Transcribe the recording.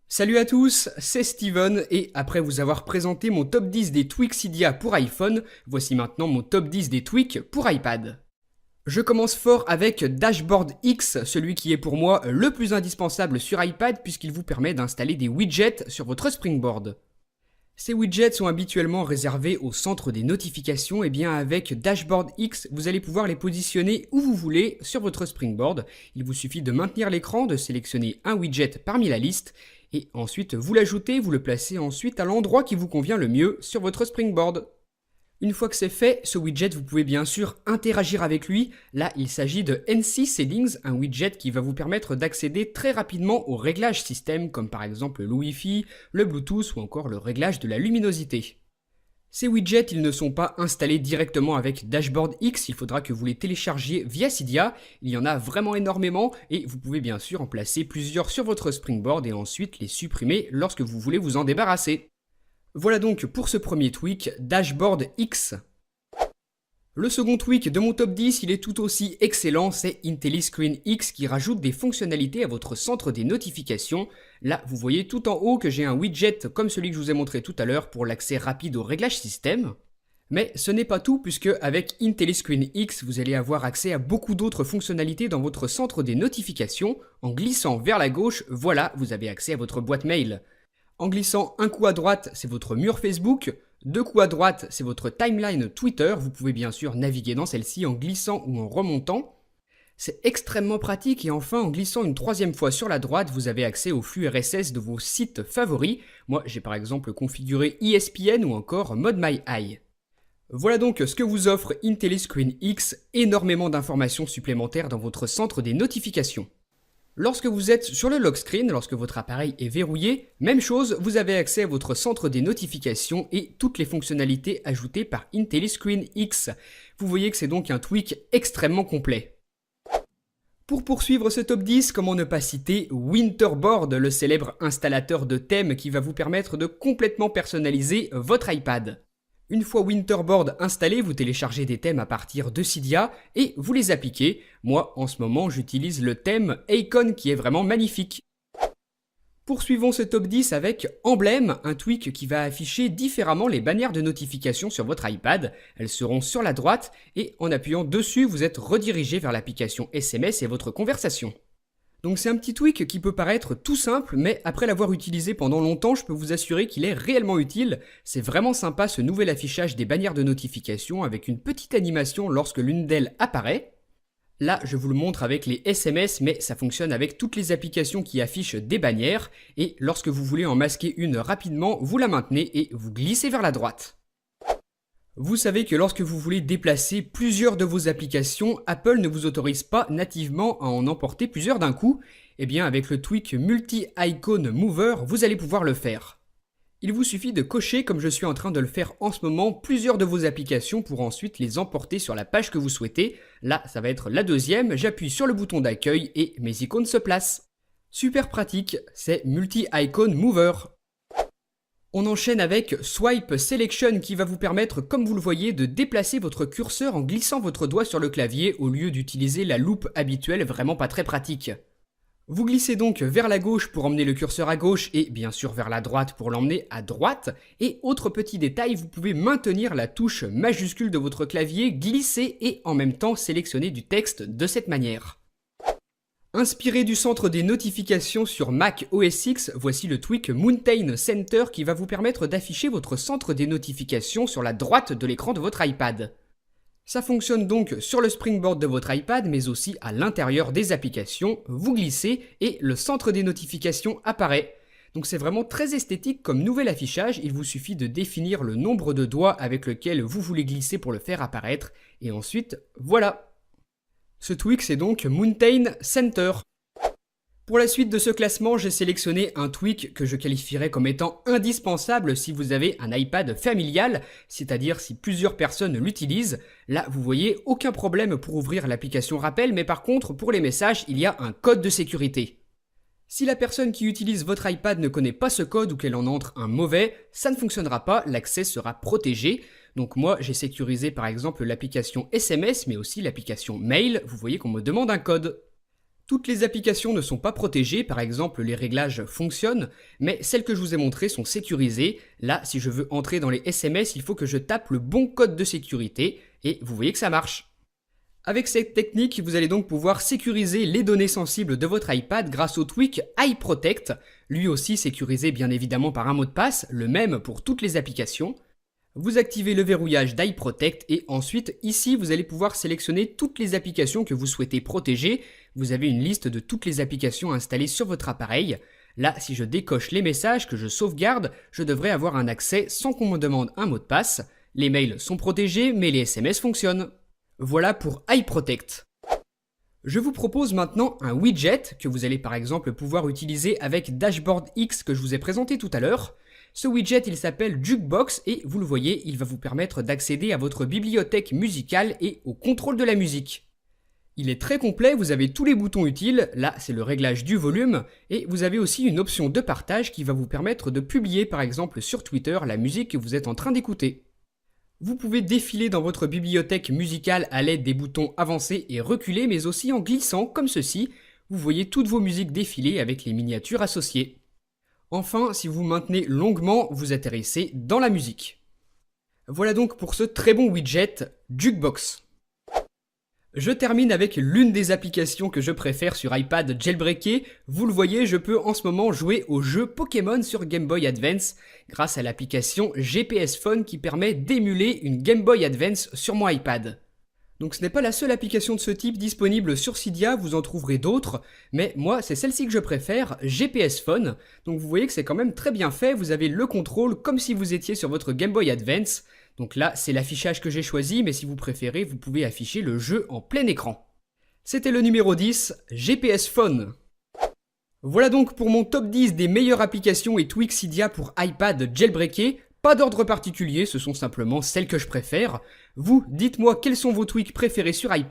Salut à tous, c'est Steven et après vous avoir présenté mon top 10 des tweaks Cydia pour iPhone, voici maintenant mon top 10 des tweaks pour iPad. Je commence fort avec Dashboard X, celui qui est pour moi le plus indispensable sur iPad puisqu'il vous permet d'installer des widgets sur votre Springboard. Ces widgets sont habituellement réservés au centre des notifications et bien avec Dashboard X, vous allez pouvoir les positionner où vous voulez sur votre Springboard. Il vous suffit de maintenir l'écran, de sélectionner un widget parmi la liste et ensuite vous l'ajoutez, vous le placez ensuite à l'endroit qui vous convient le mieux sur votre Springboard. Une fois que c'est fait, ce widget, vous pouvez bien sûr interagir avec lui. Là, il s'agit de NC Settings, un widget qui va vous permettre d'accéder très rapidement aux réglages système, comme par exemple le Wi-Fi, le Bluetooth ou encore le réglage de la luminosité. Ces widgets, ils ne sont pas installés directement avec Dashboard X, il faudra que vous les téléchargiez via Cydia. Il y en a vraiment énormément et vous pouvez bien sûr en placer plusieurs sur votre Springboard et ensuite les supprimer lorsque vous voulez vous en débarrasser. Voilà donc pour ce premier tweak, Dashboard X. Le second tweak de mon top 10, il est tout aussi excellent, c'est IntelliScreen X qui rajoute des fonctionnalités à votre centre des notifications. Là, vous voyez tout en haut que j'ai un widget comme celui que je vous ai montré tout à l'heure pour l'accès rapide au réglage système. Mais ce n'est pas tout puisque avec IntelliScreen X, vous allez avoir accès à beaucoup d'autres fonctionnalités dans votre centre des notifications. En glissant vers la gauche, voilà, vous avez accès à votre boîte mail. En glissant un coup à droite, c'est votre mur Facebook. Deux coups à droite, c'est votre timeline Twitter. Vous pouvez bien sûr naviguer dans celle-ci en glissant ou en remontant. C'est extrêmement pratique et enfin en glissant une troisième fois sur la droite, vous avez accès au flux RSS de vos sites favoris. Moi j'ai par exemple configuré ESPN ou encore Mode My Eye. Voilà donc ce que vous offre IntelliScreen X, énormément d'informations supplémentaires dans votre centre des notifications. Lorsque vous êtes sur le lock screen, lorsque votre appareil est verrouillé, même chose, vous avez accès à votre centre des notifications et toutes les fonctionnalités ajoutées par IntelliScreen X. Vous voyez que c'est donc un tweak extrêmement complet. Pour poursuivre ce top 10, comment ne pas citer Winterboard, le célèbre installateur de thèmes qui va vous permettre de complètement personnaliser votre iPad. Une fois Winterboard installé, vous téléchargez des thèmes à partir de Cydia et vous les appliquez. Moi, en ce moment, j'utilise le thème Icon qui est vraiment magnifique. Poursuivons ce top 10 avec Emblème, un tweak qui va afficher différemment les bannières de notification sur votre iPad. Elles seront sur la droite et en appuyant dessus, vous êtes redirigé vers l'application SMS et votre conversation. Donc c'est un petit tweak qui peut paraître tout simple, mais après l'avoir utilisé pendant longtemps, je peux vous assurer qu'il est réellement utile. C'est vraiment sympa ce nouvel affichage des bannières de notification avec une petite animation lorsque l'une d'elles apparaît. Là, je vous le montre avec les SMS, mais ça fonctionne avec toutes les applications qui affichent des bannières. Et lorsque vous voulez en masquer une rapidement, vous la maintenez et vous glissez vers la droite. Vous savez que lorsque vous voulez déplacer plusieurs de vos applications, Apple ne vous autorise pas nativement à en emporter plusieurs d'un coup. Eh bien avec le tweak Multi-Icon Mover, vous allez pouvoir le faire. Il vous suffit de cocher, comme je suis en train de le faire en ce moment, plusieurs de vos applications pour ensuite les emporter sur la page que vous souhaitez. Là, ça va être la deuxième, j'appuie sur le bouton d'accueil et mes icônes se placent. Super pratique, c'est Multi-Icon Mover. On enchaîne avec Swipe Selection qui va vous permettre, comme vous le voyez, de déplacer votre curseur en glissant votre doigt sur le clavier au lieu d'utiliser la loupe habituelle, vraiment pas très pratique. Vous glissez donc vers la gauche pour emmener le curseur à gauche et bien sûr vers la droite pour l'emmener à droite. Et autre petit détail, vous pouvez maintenir la touche majuscule de votre clavier, glisser et en même temps sélectionner du texte de cette manière. Inspiré du centre des notifications sur Mac OS X, voici le tweak Mountain Center qui va vous permettre d'afficher votre centre des notifications sur la droite de l'écran de votre iPad. Ça fonctionne donc sur le springboard de votre iPad mais aussi à l'intérieur des applications, vous glissez et le centre des notifications apparaît. Donc c'est vraiment très esthétique comme nouvel affichage, il vous suffit de définir le nombre de doigts avec lequel vous voulez glisser pour le faire apparaître et ensuite voilà. Ce tweak c'est donc Mountain Center. Pour la suite de ce classement, j'ai sélectionné un tweak que je qualifierais comme étant indispensable si vous avez un iPad familial, c'est-à-dire si plusieurs personnes l'utilisent. Là, vous voyez, aucun problème pour ouvrir l'application rappel, mais par contre, pour les messages, il y a un code de sécurité. Si la personne qui utilise votre iPad ne connaît pas ce code ou qu'elle en entre un mauvais, ça ne fonctionnera pas, l'accès sera protégé. Donc moi, j'ai sécurisé par exemple l'application SMS, mais aussi l'application Mail. Vous voyez qu'on me demande un code. Toutes les applications ne sont pas protégées, par exemple les réglages fonctionnent, mais celles que je vous ai montrées sont sécurisées. Là, si je veux entrer dans les SMS, il faut que je tape le bon code de sécurité, et vous voyez que ça marche. Avec cette technique, vous allez donc pouvoir sécuriser les données sensibles de votre iPad grâce au tweak iProtect, lui aussi sécurisé bien évidemment par un mot de passe, le même pour toutes les applications. Vous activez le verrouillage d'iProtect et ensuite, ici, vous allez pouvoir sélectionner toutes les applications que vous souhaitez protéger. Vous avez une liste de toutes les applications installées sur votre appareil. Là, si je décoche les messages que je sauvegarde, je devrais avoir un accès sans qu'on me demande un mot de passe. Les mails sont protégés, mais les SMS fonctionnent. Voilà pour iProtect. Je vous propose maintenant un widget que vous allez par exemple pouvoir utiliser avec Dashboard X que je vous ai présenté tout à l'heure. Ce widget, il s'appelle Jukebox et vous le voyez, il va vous permettre d'accéder à votre bibliothèque musicale et au contrôle de la musique. Il est très complet, vous avez tous les boutons utiles, là c'est le réglage du volume, et vous avez aussi une option de partage qui va vous permettre de publier par exemple sur Twitter la musique que vous êtes en train d'écouter. Vous pouvez défiler dans votre bibliothèque musicale à l'aide des boutons avancés et reculés, mais aussi en glissant comme ceci, vous voyez toutes vos musiques défiler avec les miniatures associées. Enfin, si vous maintenez longuement, vous atterrissez dans la musique. Voilà donc pour ce très bon widget Jukebox. Je termine avec l'une des applications que je préfère sur iPad jailbreaké. Vous le voyez, je peux en ce moment jouer au jeu Pokémon sur Game Boy Advance grâce à l'application GPS Phone qui permet d'émuler une Game Boy Advance sur mon iPad. Donc ce n'est pas la seule application de ce type disponible sur Cydia, vous en trouverez d'autres, mais moi c'est celle-ci que je préfère, GPS Phone. Donc vous voyez que c'est quand même très bien fait, vous avez le contrôle comme si vous étiez sur votre Game Boy Advance. Donc là c'est l'affichage que j'ai choisi, mais si vous préférez, vous pouvez afficher le jeu en plein écran. C'était le numéro 10, GPS Phone. Voilà donc pour mon top 10 des meilleures applications et tweaks Cydia pour iPad jailbreaké. Pas d'ordre particulier, ce sont simplement celles que je préfère. Vous, dites-moi quels sont vos tweaks préférés sur iPad.